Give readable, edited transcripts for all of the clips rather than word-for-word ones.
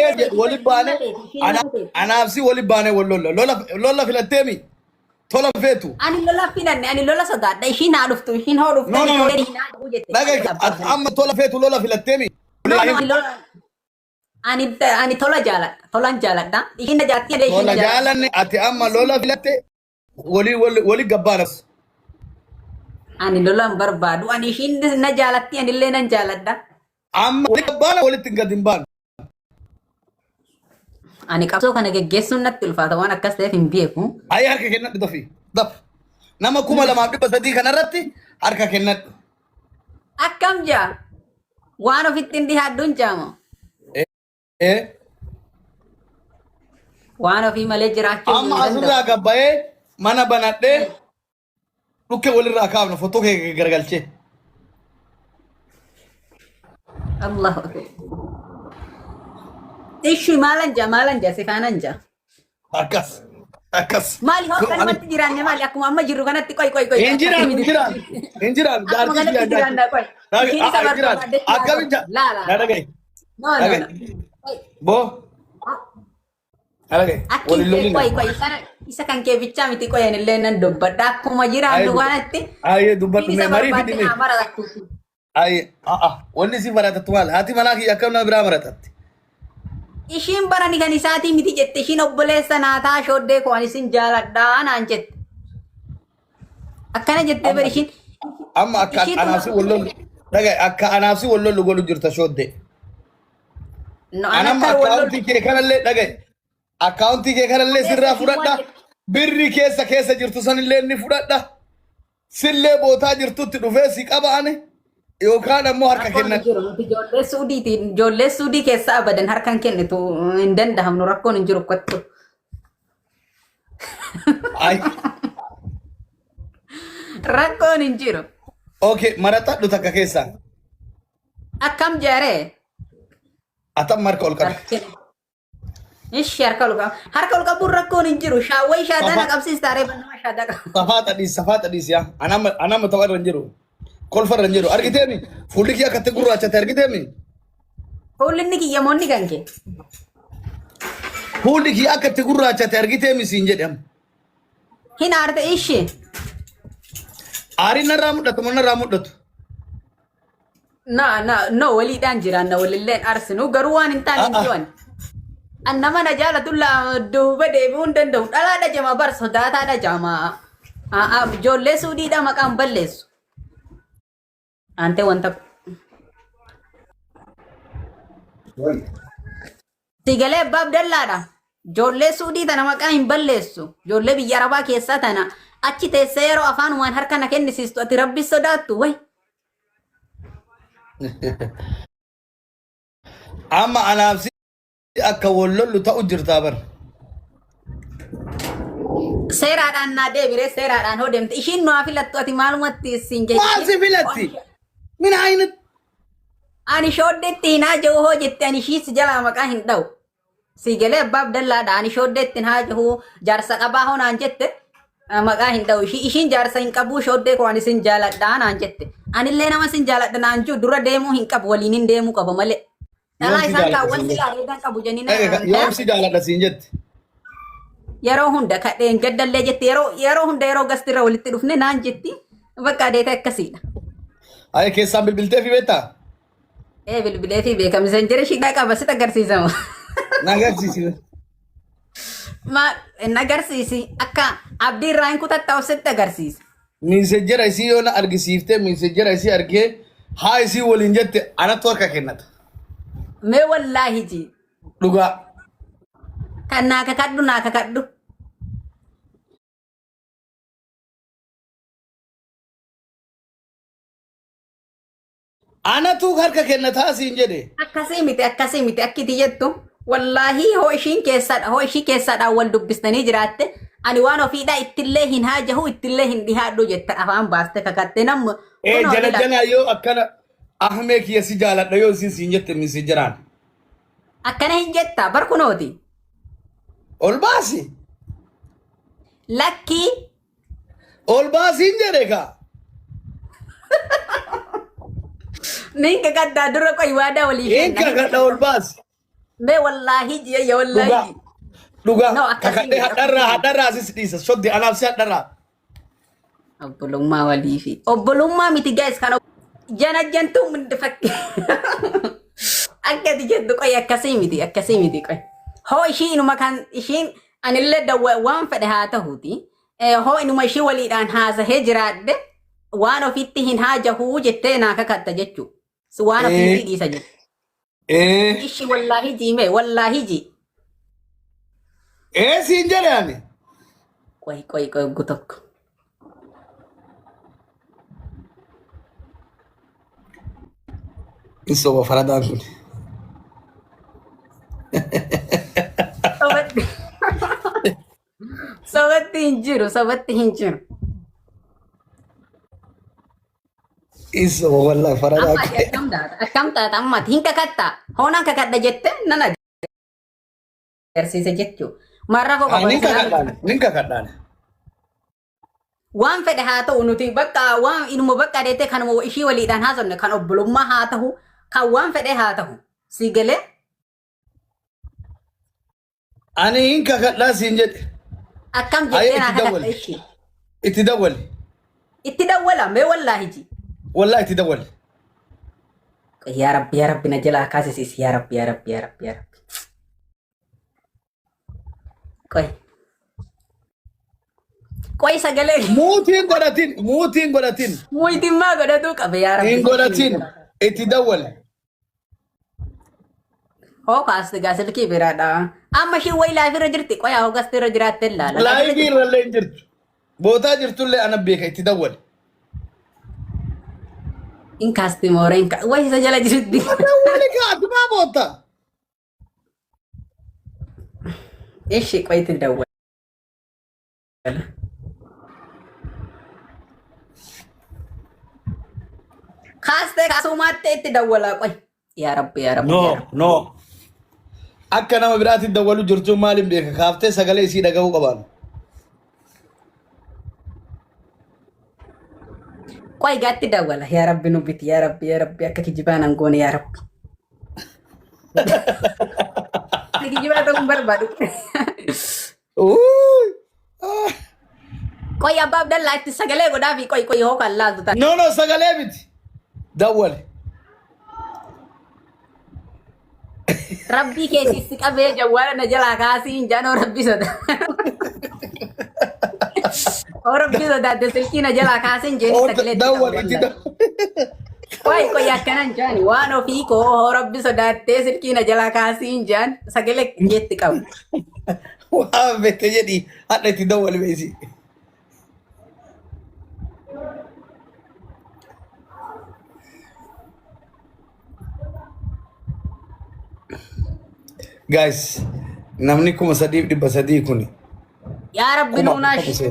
baanee wali baanee anaafsi wali baanee lolla filatteemi tola feetu. Ani lola filanne ani lola sodaadha ishiin haa dhuftu ishiin hoo dhuftu amma tola feetu lola filatteemi. ani tola tolan jaaladha ishiin jartii tola jaalanne ati amma lola filatte wali gabbaanas. Ani lolan barbaadu ani ishiin na jaalatti ani illee nan jaaladha. Amma wali gabbaana walitti gadin baan. Ani qabsoo kana geggeessuun natti ulfaata waan akkas ta'eef hin beeku. Ayya harka kennadhu daf. Nama 2,300 kanarratti harka kennadhu. Akkam jaa waan ofitti hin dhiyaadduun jaamo. Waan ofii malee jiraachuu amma asirraa gabbayee mana banadhee dhukke walirraa kaafna footoo kee garagalchee. Allahu akbar. Ishu maalan jaa sifaanan jaa. Akkas. Maali hoo kanumatti jiraanne maali akkuma amma jirru kanatti qoy. Injiraan jaartii akkamiin jaa. Dhagaye. Boo. Akkiin qoy isa kan kee bichaa miti qoyan illee nan dubbadha akkuma jiraannu kanatti. Ayyee dubbadhu mee marii fidime. Ayyee wanni si baratattu maal haati manaa kiyya akkam nama biraa baratatti. Ishiin barani kan isaatii miti jette ishiin obboleessa naataa shooddee koo ani isin jaaladhaa naan jette. Akkana jettee bari ishiin. Amma akka anaafsi wallollu dhagaye akka anaafsi wallollu godhu jirta shooddee. Anamma akkaawuntii kee kanallee dhagaye. Akkaawuntii kee kanallee sirraa fudhadha. Birri keessa jirtu sanillee ni fudhadha. Sillee bootaa jirtutti dhufee si qaba'ane. Yookaan ammoo harka kennan. Ijoollee suudii keessa abadan harkaan kennitu hin danda'amnu rakkoon hin jiru kottu. Rakkoon hin jiru. Okay, maratadhu takka keessaa. Akkam jaaree? Atam marka ol qabu. Ishi harka ol qabuun rakkoon hin jiru. Shaawwee shaadana qabsiistaa reefa nama shaadana qabu. Safaata dhiis yaa. Anama ta'uu irra hin jiru. Kolfa irra hin jiru. Argiteemi? Fuulli kiyya akkatti gurraachate argiteemi? Fuulli inni kiyya moonni kan kee? Fuulli kiyya akkatti gurraachate argiteemi siin jedhamu. Hin aarte ishi. Aariin narraa mul'atu moo narraa mul'atu? No waliidhaan jiraan na walilleen arsinu garuu waan hin taane hin jiran. Annama na jaalatulla duuba deebi'uu hin danda'u. Dhalaa dhajama bar sodaataa dhajama. Ijoollee suudiidha maqaan balleessu. Ante wanta Sigalee abbaab dallaadha. Ijoollee suudii tana maqaa hin balleessu. Ijoollee biyya arabaa keessaa tana achi teessee yeroo afaanumaan harka na kennisiistu ati rabbi sodaattu way. Amma anaafsi akka wallollu ta'u jirtaa bar. Seeraadhaan naa deebiree seeraadhaan hoo deemte ishiin nu haa filattu ati maalumatti siin jechuudha. Maal si filatti? Mina aynat. Ani shooddeetti hinaa jiru hoo jette ani ishiis jalaa maqaa hin dha'u. Sigalee abbaab dallaadha ani shooddeetti hinaa jiru jaarsa qabaa hoo naan jette maqaa hin dha'u. Ishiin jaarsa hin qabu shooddee koo ani sin jaaladhaa naan jette. Anillee nama sin jaaladha naan jiru dura deemuu hin qabu waliin hin deemuu qaba malee. Dhalaa isaan kaawwan silaa reedan qabu jennina. Yoom si jaaladha siin jette? Yeroo hunda kadheen gaddallee jette yeroo hunda yeroo gastirra walitti dhufne naan jetti bakka adeeta akkasiidha. Ay keessaan bilbiltee fi beektaa? Bilbilee fi beekamisa hin jire shiidhaa qaba sitti agarsiisamu. Nagarsiisi. Nagarsiisi akka abdii irraa hin kutattaa'u sitti agarsiisa. Miisejjera isii yoo na argisiiftee miisejjera isii argee haa isii waliin jette anattu harka kennata. Mee wallaahi ji. Dhugaa. Kan naa kakadhu. Anatu harka kennataa siin jedhe. Akkasii miti akkiti jettu. Wallaahi hoo ishii keessadhaan wal dubbistanii jiraatte ani waan ofiidhaa ittillee hin haajahu ittillee hin dhihaadhu jette afaan baaste kakatte namni. Jala yoo akkana ahmee kiyya si jaaladha yoo siin jette misi jiraan. Akkana hin jetta barkunooti. Ol baasi. Lakkii. Ol baasiin jedhe kaa. Ninka gaddaa dura qoy waadaa walii Ninka gadda ol baasi. Me wallahi jiya ya Dhugaa. wallahi. Dhugaa. No, akkasii Kakadhee hadharraa asis dhiisa. Shoddi anaaf si hadharraa. Obbolummaa walii fi obbolummaa miti guys kan jana jantuu mindi fakke. Akkati jettu qoy akkasii miti qoy. Hoo ishii inuma kan ishiin anillee dawwa waan fedhe haa ta'uuti. Hoo inuma ishii waliidhaan haasahee jiraadde waan ofitti hin haajahuu jettee naa kakatta jechuu. Waan ofitti dhiisa jettu. Ishi wallahi jiime wallahi ji. Siin jedhe ani. Qoy gutokko. Insomma faradaan kun. Sobatti hin jiru. Insomma wallahi faradaan kun. Akkam taata ammati hin kakatta. Hoonaan kakadda jette nan agarsiise jechuu. Marra koo Nin kakadhaan. Waan fedhe haa ta'u nuti bakka waan inuma bakka deete kan ishii waliidhaan haasofne kan obbolummaa haa ta'u kan waan fedhe haa ta'u si galee. Ani hin kakadhaa siin jedhe. Akkam jettee naa kakadha ishii. Itti dawwali. Itti dawwala mee wallaahi ji. Wallahi itti dawwali. Ya Rabbi na jalaa kaasisiis ya Rabbi. Qoy sagalee. Muutiin godhatin. Muutiin maa godhatu qabe yaa Rabbi. Hin godhatin. Itti dawwali. Hoo kaasti gaa silkii biraadha. Amma ishii wayi laafirra jirti qoyaa hogasti irra jiraatte ilaala. Laayivii irrallee hin jirtu. Bootaa jirtullee ana beeka itti dawwali. In kaasti mooreen wayi isa jala jirti. Dawwali kaatu maa boota. Ishi qoy itti dawwala. Kaaste kaasumaatti itti dawwala qoy. Yaa Rabbi. No. Akka nama biraatti dawwalu jirtuun maaliin beeka kaaftee sagalee isii dhagahuu qaban. Qoy gaatti dawwala yaa Rabbi nu biti yaa Rabbi akka kijibaan angoone yaa Rabbi. Kijibaa ta'uun barbaadu. Qoy abbaa Abdallaa itti sagalee godhaa fi qoy hoo kan laaltu ta'a. No sagalee miti. Dawwali. Rabbi keessi qabee jawwaala na jalaa kaasiin jaanoo Rabbi soda. Rabbi sodaate silkii na jalaa kaasiin jeeni sagalee dawwali. Qoy akkanan jaani waan ofii koo Rabbi sodaattee silkii na jalaa kaasiin jaan sagalee jeetti qabu. Waan beekte jedhi hadha itti dawwali beesi. Guys, namni 3,300 kuni. Yaa Rabbi nuunaash.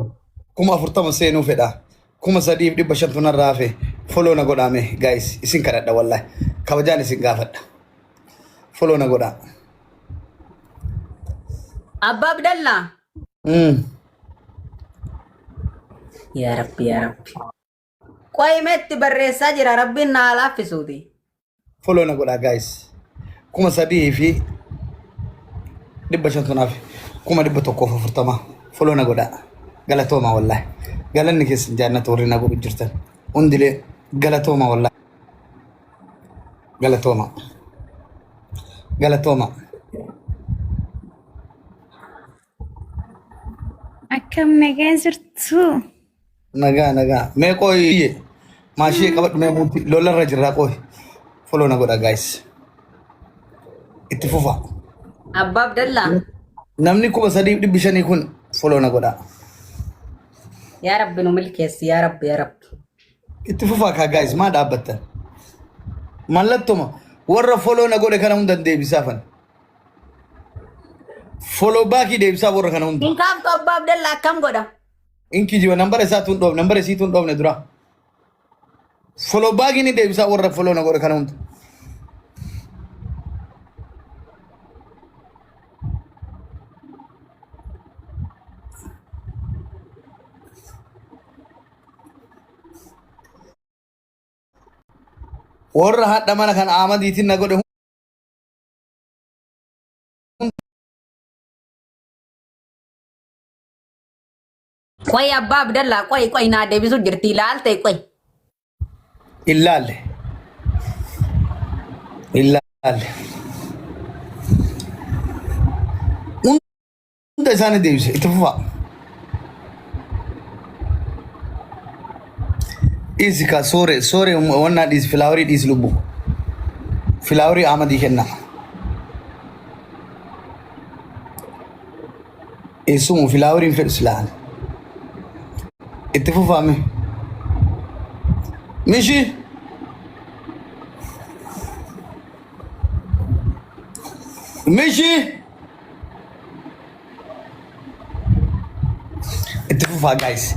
40 seenuu fedha. 3,500 tunarraa hafe follow na godhaame guys isin kadhadha wallahi kabajaan isin gaafadha. Follow na godhaa. Abbaa Abdallaa. Yaa Rabbi. Qoy meetti barreessaa jira Rabbiin naa laaffisuuti. Follow na godhaa guys. 3,500 1,140 follow na godhaa. Galatooma wallahi. Galanni keessan jaannata warri na godhu jirtan. Hundilee galatooma wallahi. Galatooma. Akkam nagaa jirtu. Nagaa. Mee qoy maashii qabadhu mee muuti lolarra jirraa qoy. Follow na godhaa guys. Itti fufa. Abbaa Abdallaa. Namni 3,500 kun follow na godhaa. Yaa Rabbi nu milkeessi yaa Rabbi. Itti fufaa kaa guys maa dhaabbattan. Mallattuma warra follow na godhe kana hundan deebisaafan. Follow backii deebisaa warra kana hunda. Hin kaaftu Abbaa Abdallaa akkam godha. Inki jiwa nambara isaatuun dhoofne nambara isiituun dhoofne dura. Follow backii ni deebisaa warra follow na godhe kana hunda. Warra hadha mana kan Ahmadiitiin na godhe ቆይ አባብ ደላ ቆይ ና ደቢሱ ጅርቲ ላልተ ቆይ ኢላል እንደ ሳነ ደቢስ ኢትፉፋ ኢዚካ ሶሬ ወና ዲስ ፍላወሪ ዲስ ልቡ ፍላወሪ አመድ ይከና እሱም ፍላወሪ ፍርስላን اتفقوا ماشي اتفقوا جايز